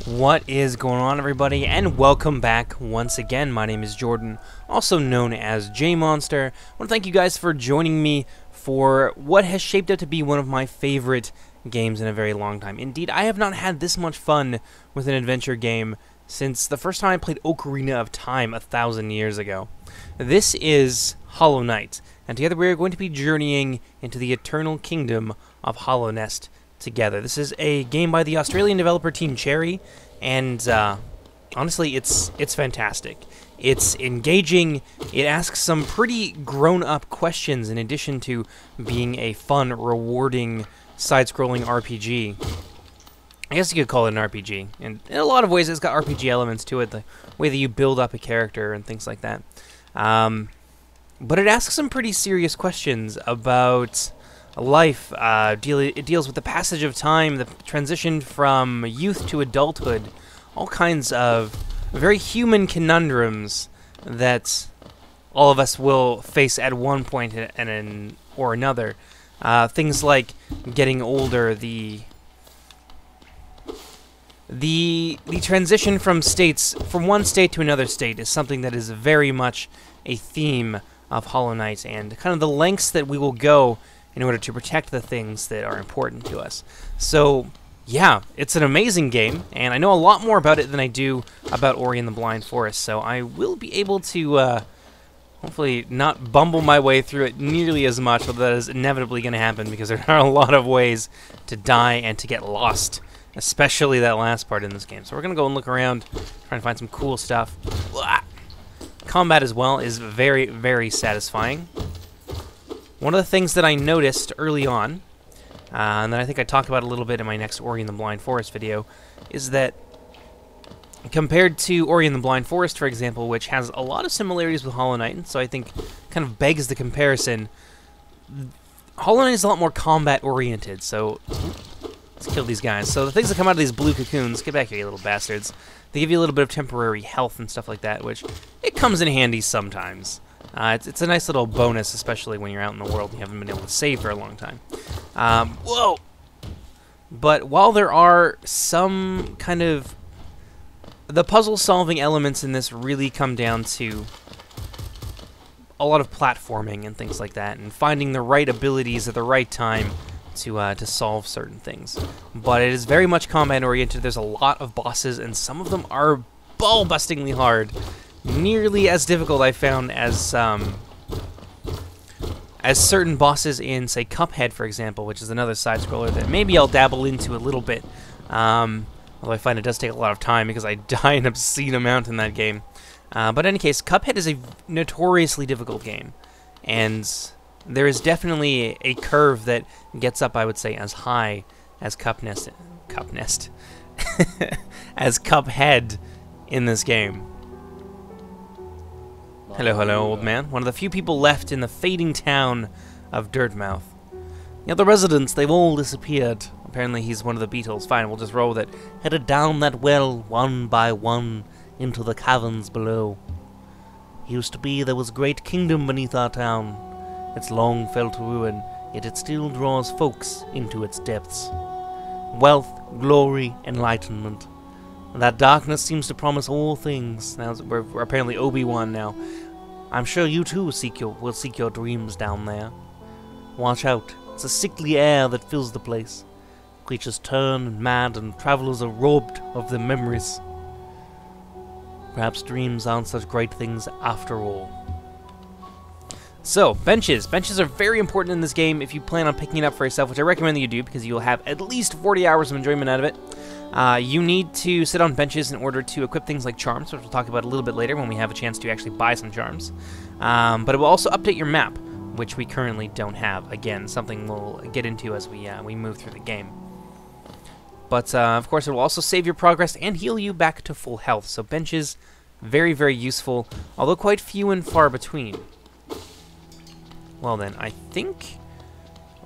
What is going on, everybody, and welcome back once again. My name is Jordan, also known as JMonster. I want to thank you guys for joining me for what has shaped up to be one of my favorite games in a very long time. Indeed, I have not had this much fun with an adventure game since the first time I played Ocarina of Time 1,000 years ago. This is Hollow Knight, and together we are going to be journeying into the eternal kingdom of Hallownest together. This is a game by the Australian developer Team Cherry, and honestly, it's fantastic. It's engaging. It asks some pretty grown-up questions in addition to being a fun, rewarding, side-scrolling RPG. I guess you could call it an RPG, and in a lot of ways it's got RPG elements to it, the way that you build up a character and things like that. But it asks some pretty serious questions about life. It deals with the passage of time, the transition from youth to adulthood, all kinds of very human conundrums that all of us will face at one point or another. Things like getting older, the transition from one state to another state is something that is very much a theme of Hollow Knight, and kind of the lengths that we will go in order to protect the things that are important to us. So, yeah, it's an amazing game, and I know a lot more about it than I do about Ori and the Blind Forest, so I will be able to, hopefully not bumble my way through it nearly as much, although that is inevitably going to happen, because there are a lot of ways to die and to get lost, especially that last part in this game. So we're going to go and look around, try and find some cool stuff. Combat as well is very, very satisfying. One of the things that I noticed early on, and that I think I talked about a little bit in my next Ori and the Blind Forest video, is that compared to Ori and the Blind Forest, for example, which has a lot of similarities with Hollow Knight, so I think kind of begs the comparison, Hollow Knight is a lot more combat-oriented, so let's kill these guys. So the things that come out of these blue cocoons, get back here, you little bastards, they give you a little bit of temporary health and stuff like that, which it comes in handy sometimes. It's a nice little bonus, especially when you're out in the world and you haven't been able to save for a long time. Whoa! But while there are some kind of... the puzzle-solving elements in this really come down to a lot of platforming and things like that, and finding the right abilities at the right time to solve certain things. But it is very much combat-oriented. There's a lot of bosses, and some of them are ball-bustingly hard. Nearly as difficult, I found, as certain bosses in, say, Cuphead, for example, which is another side-scroller that maybe I'll dabble into a little bit. Although I find it does take a lot of time because I die an obscene amount in that game. But in any case, Cuphead is a notoriously difficult game, and there is definitely a curve that gets up, I would say, as high as as Cuphead in this game. Hello, hello, old man. One of the few people left in the fading town of Dirtmouth. The other residents, they've all disappeared. Apparently he's one of the Beatles. Fine, we'll just roll with it. Headed down that well, one by one, into the caverns below. Used to be there was a great kingdom beneath our town. It's long fell to ruin, yet it still draws folks into its depths. Wealth, glory, enlightenment. That darkness seems to promise all things. Now we're apparently Obi-Wan now. I'm sure you too will seek your dreams down there. Watch out. It's a sickly air that fills the place. Creatures turn mad and travelers are robbed of their memories. Perhaps dreams aren't such great things after all. So, benches. Benches are very important in this game if you plan on picking it up for yourself, which I recommend that you do because you'll have at least 40 hours of enjoyment out of it. You need to sit on benches in order to equip things like charms, which we'll talk about a little bit later when we have a chance to actually buy some charms. But it will also update your map, which we currently don't have. Again, something we'll get into as we move through the game. But, of course, it will also save your progress and heal you back to full health. So benches, very, very useful, although quite few and far between. Well then, I think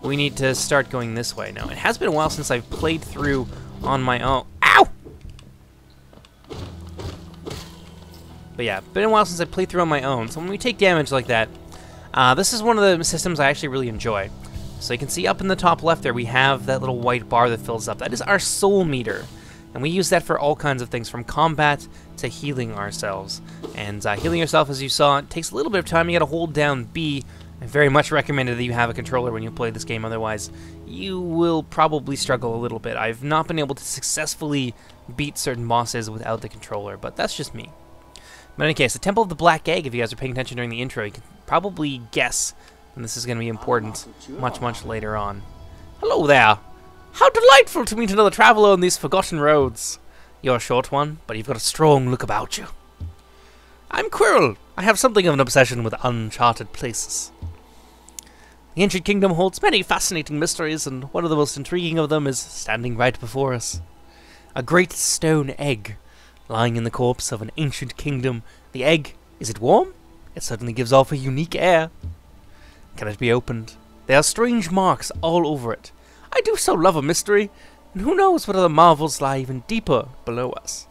we need to start going this way now. It has been a while since I've played through on my own. Ow! But yeah, been a while since I played through on my own, so when we take damage like that, this is one of the systems I actually really enjoy. So you can see up in the top left there, we have that little white bar that fills up. That is our soul meter. And we use that for all kinds of things, from combat to healing ourselves. And healing yourself, as you saw, it takes a little bit of time. You gotta hold down B. I very much recommend that you have a controller when you play this game, otherwise you will probably struggle a little bit. I've not been able to successfully beat certain bosses without the controller, but that's just me. But in any case, the Temple of the Black Egg, if you guys are paying attention during the intro, you can probably guess, and this is going to be important much, much later on. Hello there! How delightful to meet another traveler on these forgotten roads. You're a short one, but you've got a strong look about you. I'm Quirrell. I have something of an obsession with uncharted places. The ancient kingdom holds many fascinating mysteries, and one of the most intriguing of them is standing right before us. A great stone egg, lying in the corpse of an ancient kingdom. The egg, is it warm? It certainly gives off a unique air. Can it be opened? There are strange marks all over it. I do so love a mystery, and who knows what other marvels lie even deeper below us.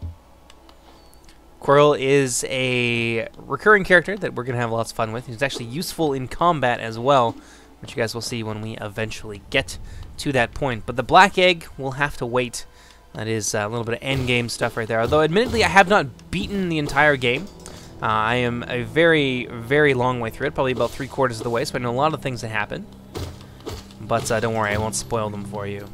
Quirrell is a recurring character that we're going to have lots of fun with. He's actually useful in combat as well, which you guys will see when we eventually get to that point. But the Black Egg will have to wait. That is a little bit of endgame stuff right there. Although, admittedly, I have not beaten the entire game. I am a very, very long way through it, probably about 3/4 of the way, so I know a lot of things that happen. But don't worry, I won't spoil them for you.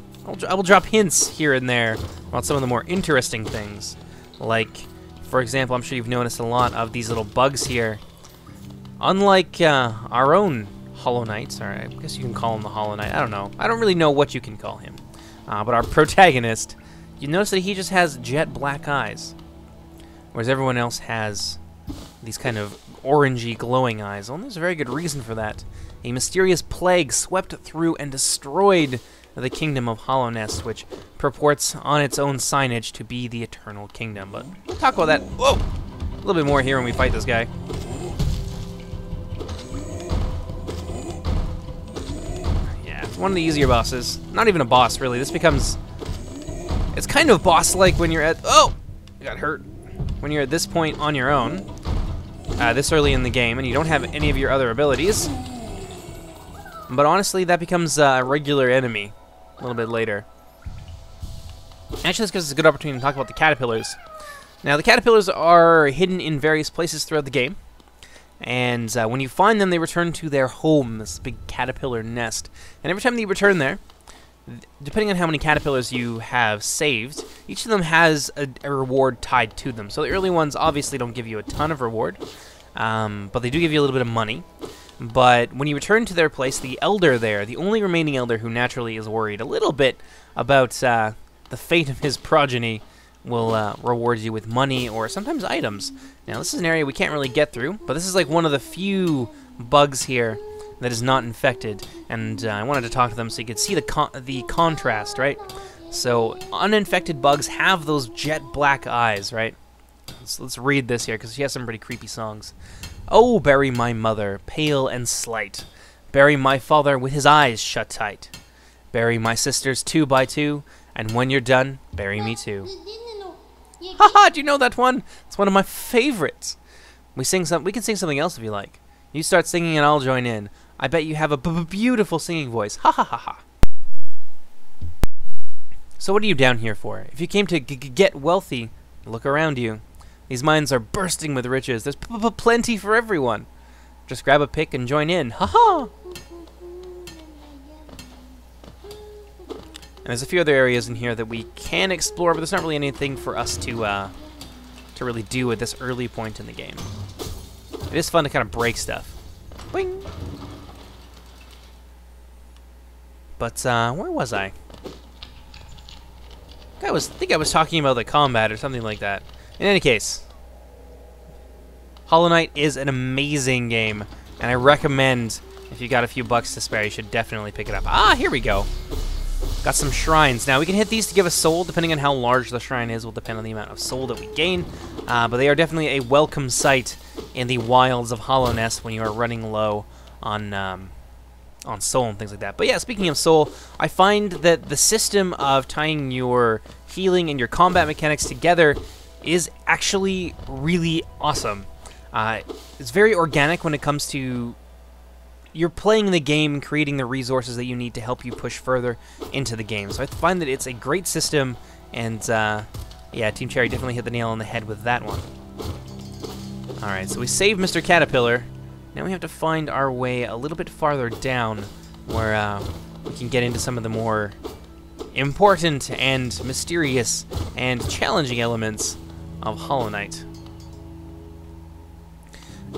I will drop hints here and there about some of the more interesting things. Like, for example, I'm sure you've noticed a lot of these little bugs here. Unlike our own Hollow Knight, or I guess you can call him the Hollow Knight, I don't know. I don't really know what you can call him. But our protagonist, you notice that he just has jet black eyes, whereas everyone else has these kind of orangey glowing eyes. Well, there's a very good reason for that. A mysterious plague swept through and destroyed the kingdom of Hallownest, which purports on its own signage to be the eternal kingdom. But we'll talk about that a little bit more here when we fight this guy. Yeah, it's one of the easier bosses. Not even a boss, really. This becomes... It's kind of boss-like when you're at... Oh! I got hurt. When you're at this point on your own, this early in the game, and you don't have any of your other abilities. But honestly, that becomes a regular enemy a little bit later. Actually, this gives us a good opportunity to talk about the caterpillars. Now, the caterpillars are hidden in various places throughout the game. And when you find them, they return to their home, this big caterpillar nest. And every time they return there, depending on how many caterpillars you have saved, each of them has a reward tied to them. So the early ones obviously don't give you a ton of reward, but they do give you a little bit of money. But when you return to their place, the elder there, the only remaining elder who naturally is worried a little bit about the fate of his progeny, will reward you with money or sometimes items. Now, this is an area we can't really get through, but this is like one of the few bugs here that is not infected, and I wanted to talk to them so you could see the contrast, right? So, uninfected bugs have those jet black eyes, right? Let's read this here, because she has some pretty creepy songs. Oh, bury my mother, pale and slight. Bury my father with his eyes shut tight. Bury my sisters 2 by 2, and when you're done, bury me too. Haha, do you know that one? It's one of my favorites. We can sing something else if you like. You start singing and I'll join in. I bet you have a beautiful singing voice. Ha ha ha ha. So what are you down here for? If you came to get wealthy, look around you. These mines are bursting with riches. There's plenty for everyone. Just grab a pick and join in. Ha ha. And there's a few other areas in here that we can explore, but there's not really anything for us to really do at this early point in the game. It is fun to kind of break stuff. Boing. But where was I? I think I was talking about the combat or something like that. In any case, Hollow Knight is an amazing game, and I recommend, if you got a few bucks to spare, you should definitely pick it up. Ah, here we go. Got some shrines. Now, we can hit these to give us soul, depending on how large the shrine is, will depend on the amount of soul that we gain. But they are definitely a welcome sight in the wilds of Hallownest when you are running low on soul and things like that. But yeah, speaking of soul, I find that the system of tying your healing and your combat mechanics together is actually really awesome. It's very organic when it comes to you're playing the game, creating the resources that you need to help you push further into the game. So I find that it's a great system, And, yeah, Team Cherry definitely hit the nail on the head with that one. Alright, so we saved Mr. Caterpillar. Now we have to find our way a little bit farther down where we can get into some of the more important and mysterious and challenging elements of Hollow Knight.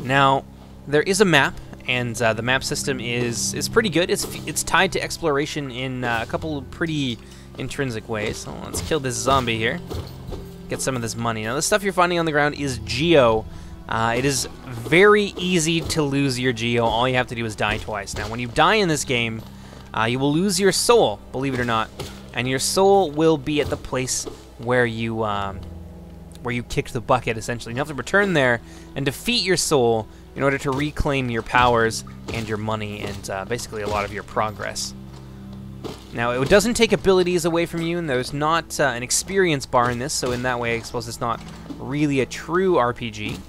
Now, there is a map, and the map system is pretty good. It's tied to exploration in a couple of pretty intrinsic ways. So let's kill this zombie here. Get some of this money. Now, the stuff you're finding on the ground is Geo. It is very easy to lose your Geo. All you have to do is die twice. Now, when you die in this game, you will lose your soul, believe it or not. And your soul will be at the place where you kicked the bucket, essentially. You have to return there and defeat your soul in order to reclaim your powers and your money and basically a lot of your progress. Now, it doesn't take abilities away from you, and there's not an experience bar in this, so in that way, I suppose it's not really a true RPG.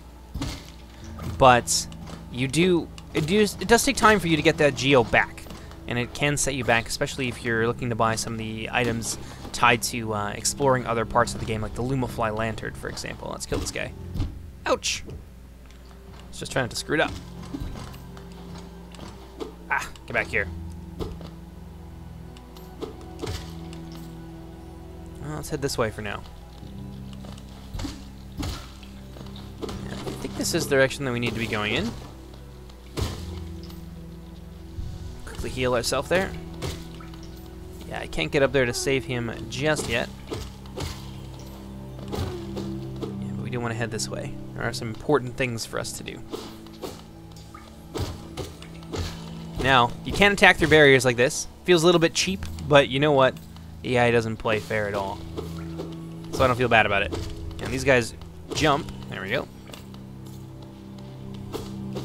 But it does take time for you to get that Geo back, and it can set you back, especially if you're looking to buy some of the items tied to exploring other parts of the game, like the Lumafly Lantern, for example. Let's kill this guy. Ouch! It's just trying to screw it up. Ah, get back here. Well, let's head this way for now. I think this is the direction that we need to be going in. Quickly heal ourselves there. Yeah, I can't get up there to save him just yet. Yeah, but we do want to head this way. There are some important things for us to do. Now, you can't attack through barriers like this. Feels a little bit cheap, but you know what? The AI doesn't play fair at all. So I don't feel bad about it. And these guys jump. There we go.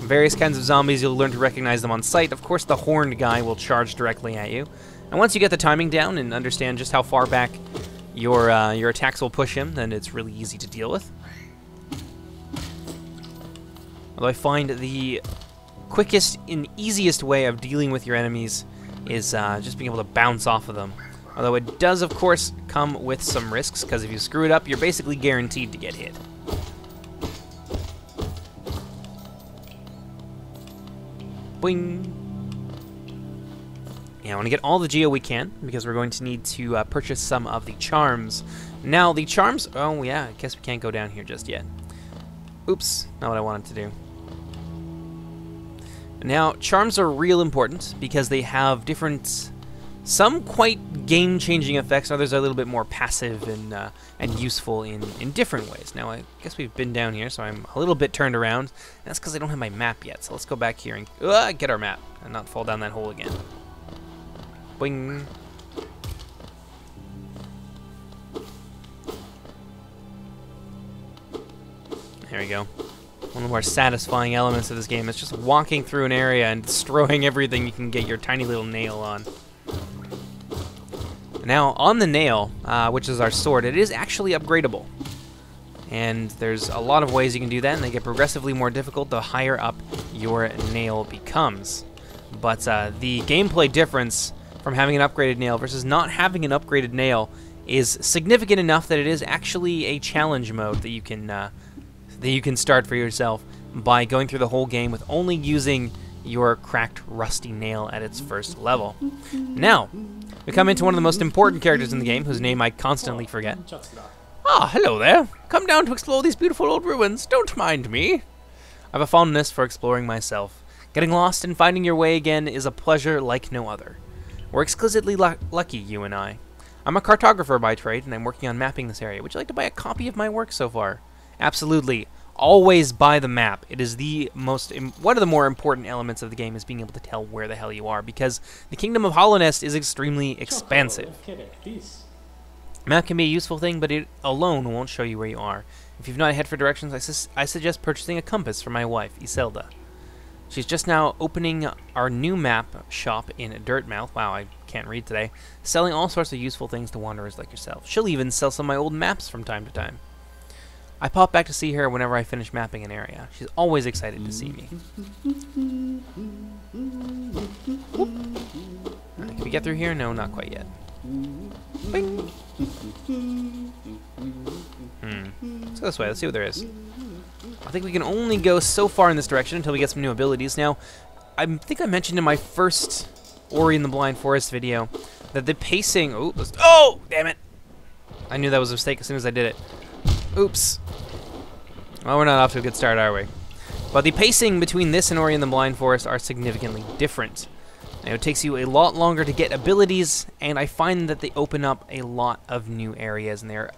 Various kinds of zombies, you'll learn to recognize them on sight. Of course, the horned guy will charge directly at you. And once you get the timing down and understand just how far back your attacks will push him, then it's really easy to deal with. Although I find the quickest and easiest way of dealing with your enemies is just being able to bounce off of them. Although it does, of course, come with some risks, because if you screw it up, you're basically guaranteed to get hit. Boing! Yeah, I want to get all the Geo we can, because we're going to need to purchase some of the charms. Now, the charms... Oh, yeah, I guess we can't go down here just yet. Oops, not what I wanted to do. Now, charms are real important, because they have different... Some quite game-changing effects, others are a little bit more passive and useful in different ways. Now, I guess we've been down here, so I'm a little bit turned around. That's because I don't have my map yet, so let's go back here and get our map and not fall down that hole again. Boing. There we go. One of the more satisfying elements of this game is just walking through an area and destroying everything you can get your tiny little nail on. Now, on the nail, which is our sword, it is actually upgradable. And there's a lot of ways you can do that, and they get progressively more difficult the higher up your nail becomes. But the gameplay difference from having an upgraded nail versus not having an upgraded nail is significant enough that it is actually a challenge mode that you can start for yourself by going through the whole game with only using your cracked, rusty nail at its first level. Now, we come into one of the most important characters in the game, whose name I constantly forget. Ah, hello there. Come down to explore these beautiful old ruins. Don't mind me. I have a fondness for exploring myself. Getting lost and finding your way again is a pleasure like no other. We're exquisitely lucky, you and I. I'm a cartographer by trade, and I'm working on mapping this area. Would you like to buy a copy of my work so far? Absolutely. Always buy the map. It is one of the more important elements of the game is being able to tell where the hell you are, because the Kingdom of Hallownest is extremely expansive. Map can be a useful thing, but it alone won't show you where you are. If you've not a head for directions, I suggest purchasing a compass for my wife, Iselda. She's just now opening our new map shop in Dirtmouth. Wow, I can't read today. Selling all sorts of useful things to wanderers like yourself. She'll even sell some of my old maps from time to time. I pop back to see her whenever I finish mapping an area. She's always excited to see me. Can we get through here? No, not quite yet. Bing. Let's go this way. Let's see what there is. I think we can only go so far in this direction until we get some new abilities. Now, I think I mentioned in my first Ori and the Blind Forest video that the pacing... Oh, damn it. I knew that was a mistake as soon as I did it. Oops. Well, we're not off to a good start, are we? But the pacing between this and Ori and the Blind Forest are significantly different. Now, it takes you a lot longer to get abilities, and I find that they open up a lot of new areas. And they're...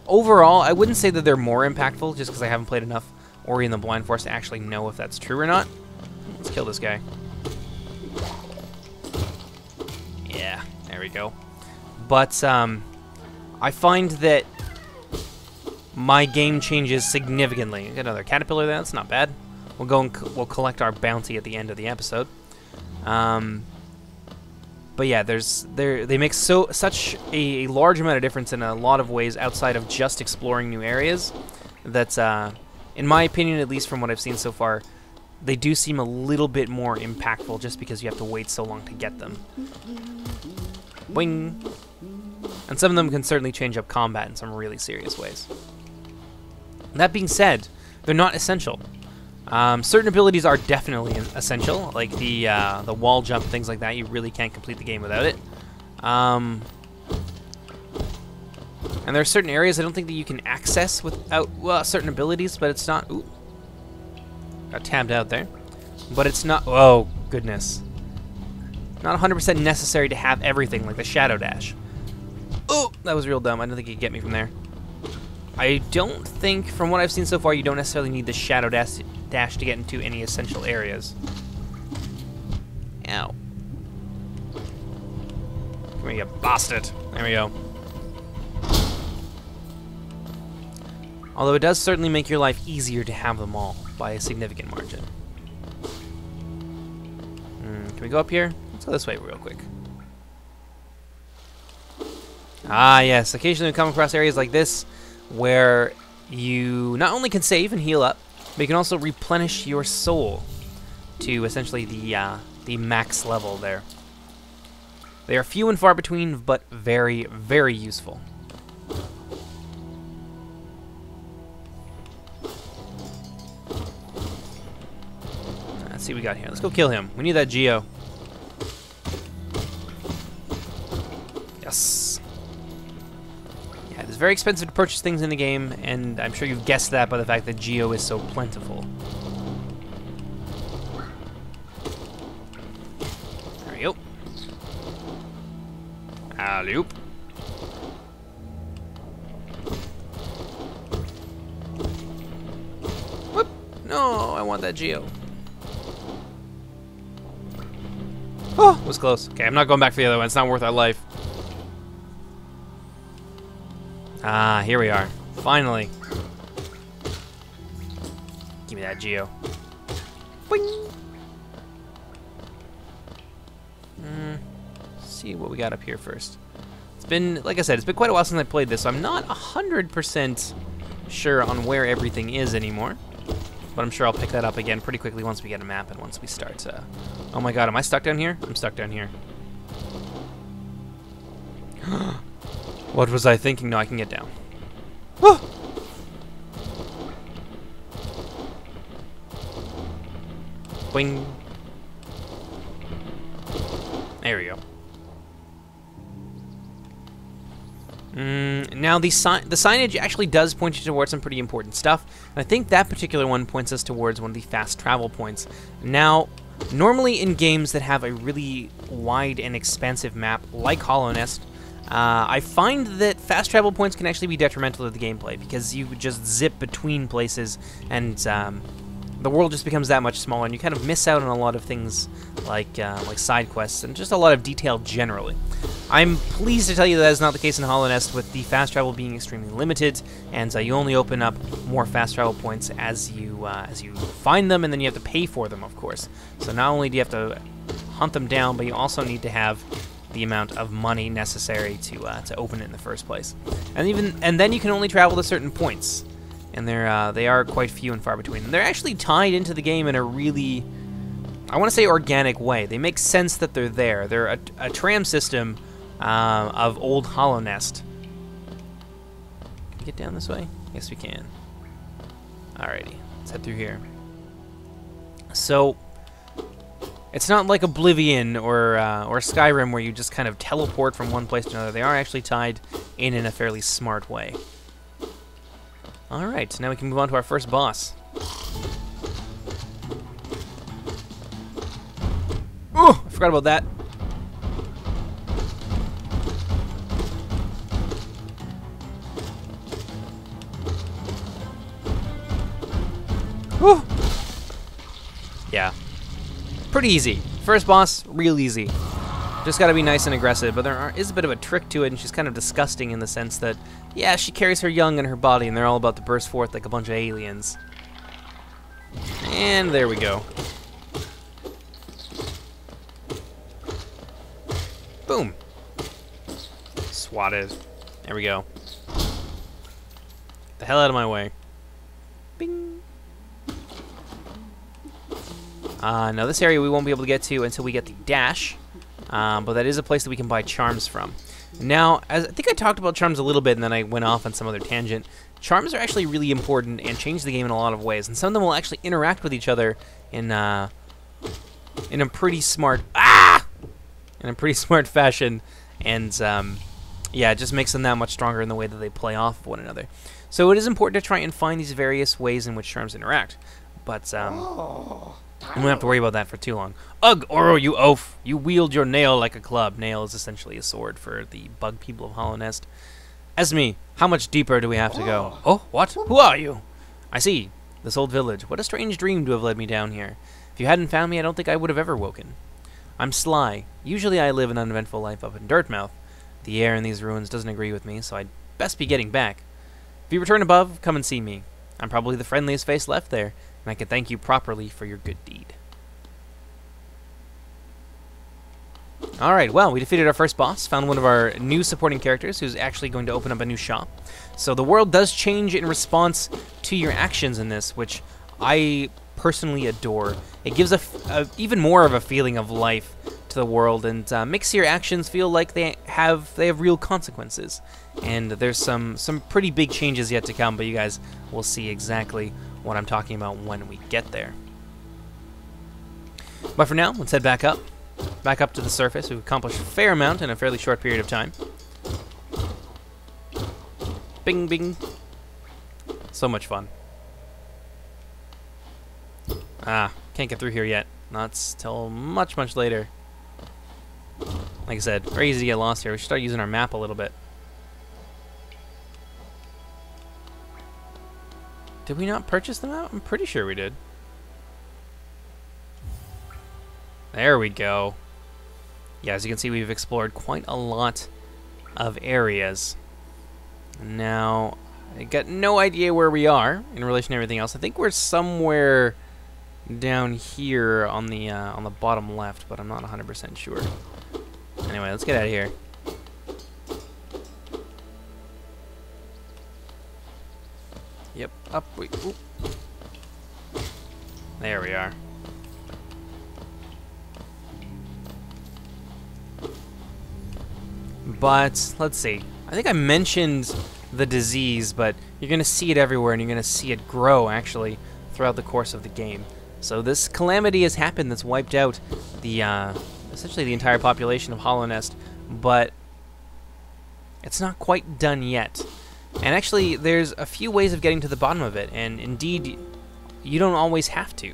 Overall, I wouldn't say that they're more impactful, just because I haven't played enough Ori and the Blind Forest to actually know if that's true or not. Let's kill this guy. Yeah, there we go. But, I find that my game changes significantly. Get another caterpillar there, that's not bad. We'll go and we'll collect our bounty at the end of the episode. But yeah, they make such a large amount of difference in a lot of ways outside of just exploring new areas that, in my opinion, at least from what I've seen so far, they do seem a little bit more impactful just because you have to wait so long to get them. Boing! And some of them can certainly change up combat in some really serious ways. That being said, they're not essential. Certain abilities are definitely essential, like the wall jump, things like that. You really can't complete the game without it. And there are certain areas I don't think that you can access without certain abilities, but it's not... Ooh. Got tabbed out there. But it's not... Oh, goodness. Not 100% necessary to have everything, like the Shadow Dash. Oh, that was real dumb. I don't think he'd get me from there. I don't think, from what I've seen so far, you don't necessarily need the Shadow Dash to get into any essential areas. Ow. Come here, you bastard. There we go. Although it does certainly make your life easier to have them all by a significant margin. Can we go up here? Let's go this way real quick. Ah, yes. Occasionally we come across areas like this where you not only can save and heal up, but you can also replenish your soul to essentially the max level there. They are few and far between, but very, very useful. Let's see what we got here. Let's go kill him. We need that Geo. Yes. Yeah, it's very expensive to purchase things in the game, and I'm sure you've guessed that by the fact that Geo is so plentiful. There we go. Alley-oop. Whoop! No, I want that Geo. Oh, it was close. Okay, I'm not going back for the other one. It's not worth our life. Ah, here we are. Finally. Give me that Geo. Boing! See what we got up here first. It's been, like I said, it's been quite a while since I played this, so I'm not 100% sure on where everything is anymore. But I'm sure I'll pick that up again pretty quickly once we get a map and once we start. Oh my god, am I stuck down here? I'm stuck down here. What was I thinking? No, I can get down. Woo! Boing. There we go. Now the signage actually does point you towards some pretty important stuff, and I think that particular one points us towards one of the fast travel points. Now, normally in games that have a really wide and expansive map, like Hallownest, I find that fast travel points can actually be detrimental to the gameplay because you just zip between places and the world just becomes that much smaller, and you kind of miss out on a lot of things like side quests and just a lot of detail generally. I'm pleased to tell you that is not the case in Hallownest, with the fast travel being extremely limited, and you only open up more fast travel points as you find them, and then you have to pay for them, of course. So not only do you have to hunt them down, but you also need to have the amount of money necessary to open it in the first place. And then you can only travel to certain points, and they are quite few and far between. And they're actually tied into the game in a really, I want to say, organic way. They make sense that they're there. They're a tram system of old Hallownest. Can we get down this way? Yes, we can. Alrighty, let's head through here. So, it's not like Oblivion or Skyrim where you just kind of teleport from one place to another. They are actually tied in a fairly smart way. Alright, now we can move on to our first boss. Oh, I forgot about that. Whew. Yeah. Pretty easy. First boss, real easy. Just gotta be nice and aggressive, but there is a bit of a trick to it, and she's kind of disgusting in the sense that, yeah, she carries her young in her body, and they're all about to burst forth like a bunch of aliens. And there we go. Boom. Swatted. There we go. Get the hell out of my way. Bing. Now this area we won't be able to get to until we get the dash, but that is a place that we can buy charms from. Now, as I think I talked about charms a little bit and then I went off on some other tangent, charms are actually really important and change the game in a lot of ways, and some of them will actually interact with each other in a pretty smart fashion, and yeah, it just makes them that much stronger in the way that they play off of one another. So it is important to try and find these various ways in which charms interact, but we don't have to worry about that for too long. Ugh, Oro, you oaf! You wield your nail like a club. Nail is essentially a sword for the bug people of Hallownest. Esme, how much deeper do we have to go? Oh, what? Who are you? I see. This old village. What a strange dream to have led me down here. If you hadn't found me, I don't think I would have ever woken. I'm Sly. Usually I live an uneventful life up in Dirtmouth. The air in these ruins doesn't agree with me, so I'd best be getting back. If you return above, come and see me. I'm probably the friendliest face left there, and I can thank you properly for your good deed. Alright, well, we defeated our first boss, found one of our new supporting characters who's actually going to open up a new shop. So the world does change in response to your actions in this, which I personally adore. It gives even more of a feeling of life to the world, and makes your actions feel like they have real consequences. And there's some pretty big changes yet to come, but you guys will see exactly what I'm talking about when we get there. But for now, let's head back up to the surface. We've accomplished a fair amount in a fairly short period of time. Bing, bing. So much fun. Can't get through here yet. Not till much, much later. Like I said, very easy to get lost here. We should start using our map a little bit. Did we not purchase the map? I'm pretty sure we did. There we go. Yeah, as you can see, we've explored quite a lot of areas. Now, I got no idea where we are in relation to everything else. I think we're somewhere down here on the bottom left, but I'm not 100% sure. Anyway, let's get out of here. Yep, up we... Oop. There we are. But, let's see. I think I mentioned the disease, but you're going to see it everywhere, and you're going to see it grow, actually, throughout the course of the game. So this calamity has happened that's wiped out the, essentially the entire population of Hallownest, but it's not quite done yet. And actually, there's a few ways of getting to the bottom of it, and indeed, you don't always have to.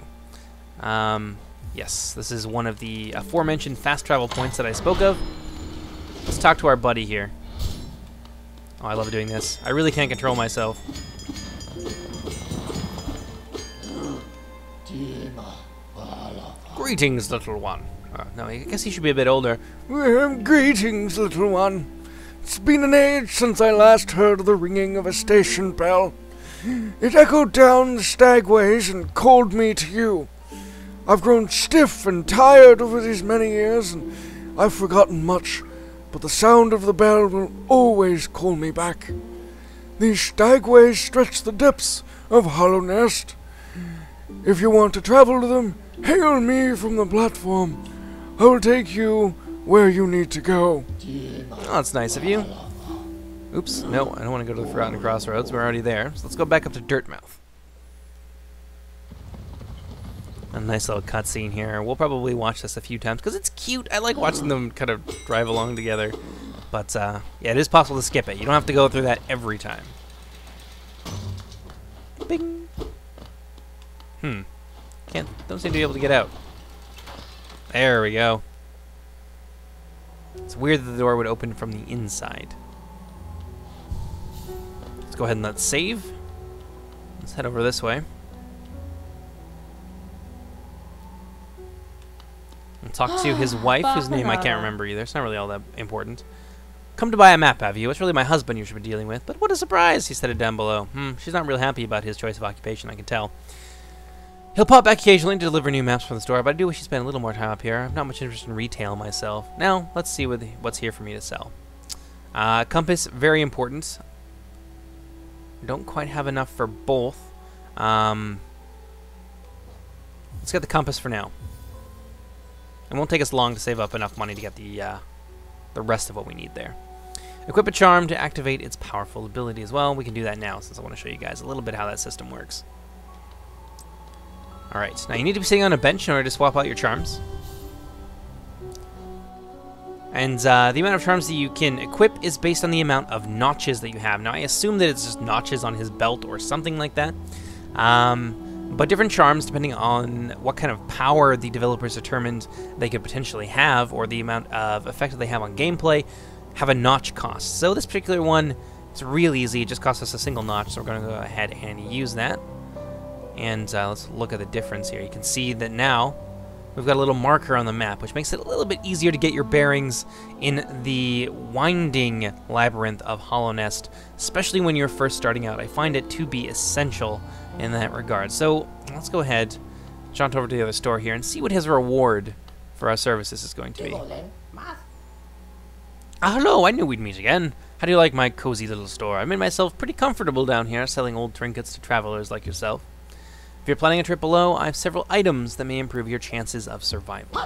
Yes, this is one of the aforementioned fast travel points that I spoke of. Let's talk to our buddy here. Oh, I love doing this. I really can't control myself. Greetings, little one. No, I guess he should be a bit older. Greetings, little one. It's been an age since I last heard the ringing of a station bell. It echoed down the stagways and called me to you. I've grown stiff and tired over these many years, and I've forgotten much, but the sound of the bell will always call me back. These stagways stretch the depths of Hallownest. If you want to travel to them, hail me from the platform. I will take you where you need to go. Oh, that's nice of you. Oops, no, I don't want to go to the Forgotten Crossroads. We're already there. So let's go back up to Dirtmouth. nice little cutscene here. We'll probably watch this a few times because it's cute. I like watching them kind of drive along together. But yeah, it is possible to skip it. You don't have to go through that every time. Bing. Don't seem to be able to get out. There we go. It's weird that the door would open from the inside. Let's go ahead and let's save. Let's head over this way. And talk to his wife, whose name I can't remember either. It's not really all that important. Come to buy a map, have you? It's really my husband you should be dealing with. But what a surprise, he said it down below. She's not real happy about his choice of occupation, I can tell. He'll pop back occasionally to deliver new maps from the store, but I do wish he spent a little more time up here. I'm not much interested in retail myself. Now, let's see what's here for me to sell. Compass, very important. Don't quite have enough for both. Let's get the compass for now. It won't take us long to save up enough money to get the rest of what we need there. Equip a charm to activate its powerful ability as well. We can do that now since I want to show you guys a little bit how that system works. Alright, now you need to be sitting on a bench in order to swap out your charms. And the amount of charms that you can equip is based on the amount of notches that you have. Now I assume that it's just notches on his belt or something like that. But different charms, depending on what kind of power the developers determined they could potentially have, or the amount of effect that they have on gameplay, have a notch cost. So this particular one, it's real easy. It just costs us a single notch, so we're going to go ahead and use that. And let's look at the difference here. You can see that now we've got a little marker on the map, which makes it a little bit easier to get your bearings in the winding labyrinth of Hallownest, especially when you're first starting out. I find it to be essential in that regard. So let's go ahead, jaunt over to the other store here, and see what his reward for our services is going to be. Hello, I knew we'd meet again. How do you like my cozy little store? I made myself pretty comfortable down here, selling old trinkets to travelers like yourself. If you're planning a trip below, I have several items that may improve your chances of survival.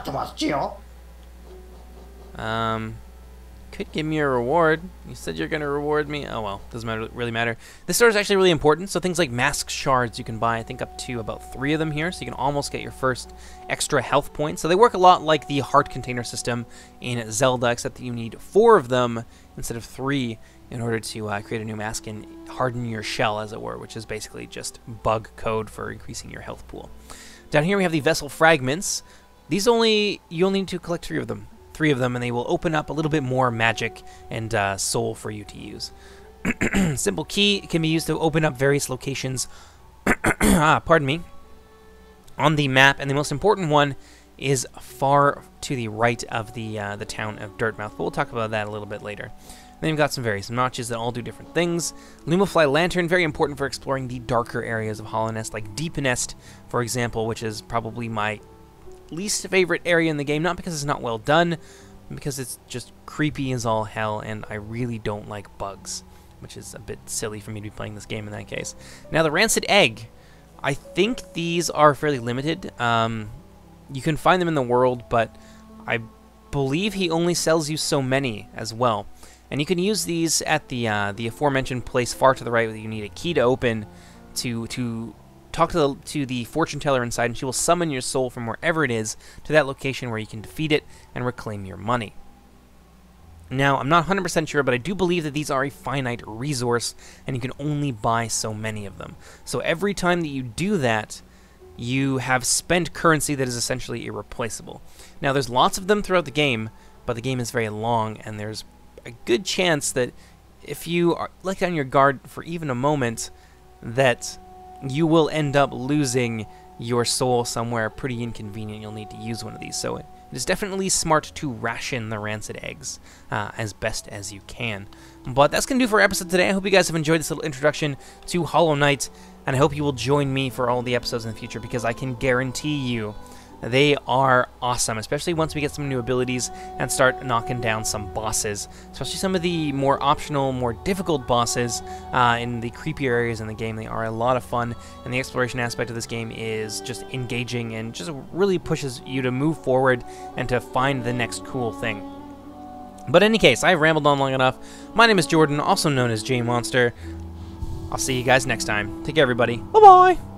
Could give me a reward. You said you're going to reward me. Oh well, doesn't really matter. This store is actually really important, so things like mask shards you can buy, I think up to about 3 of them here, so you can almost get your first extra health points. So they work a lot like the heart container system in Zelda, except that you need 4 of them instead of 3 in order to create a new mask and harden your shell, as it were, which is basically just bug code for increasing your health pool. Down here we have the vessel fragments. These you only need to collect 3 of them. 3 of them, and they will open up a little bit more magic and soul for you to use. Simple key can be used to open up various locations pardon me, on the map, and the most important one is far to the right of the town of Dirtmouth, but we'll talk about that a little bit later. Then you've got some various notches that all do different things. Lumafly Lantern, very important for exploring the darker areas of Hallownest, like Deep Nest, for example, which is probably my least favorite area in the game, not because it's not well done, but because it's just creepy as all hell, and I really don't like bugs, which is a bit silly for me to be playing this game in that case. Now, the Rancid Egg. I think these are fairly limited. You can find them in the world, but I believe he only sells you so many as well. And you can use these at the aforementioned place far to the right that you need a key to open to talk to the fortune teller inside, and she will summon your soul from wherever it is to that location where you can defeat it and reclaim your money. Now, I'm not 100% sure, but I do believe that these are a finite resource, and you can only buy so many of them. So every time that you do that, you have spent currency that is essentially irreplaceable. Now, there's lots of them throughout the game, but the game is very long, and there's a good chance that if you are let on your guard for even a moment, that you will end up losing your soul somewhere pretty inconvenient. You'll need to use one of these. So it is definitely smart to ration the Rancid Eggs as best as you can. But that's going to do for our episode today. I hope you guys have enjoyed this little introduction to Hollow Knight, and I hope you will join me for all the episodes in the future, because I can guarantee you they are awesome, especially once we get some new abilities and start knocking down some bosses, especially some of the more optional, more difficult bosses in the creepier areas in the game. They are a lot of fun, and the exploration aspect of this game is just engaging and just really pushes you to move forward and to find the next cool thing. But in any case, I've rambled on long enough. My name is Jordan, also known as JMonster. I'll see you guys next time. Take care, everybody. Bye-bye!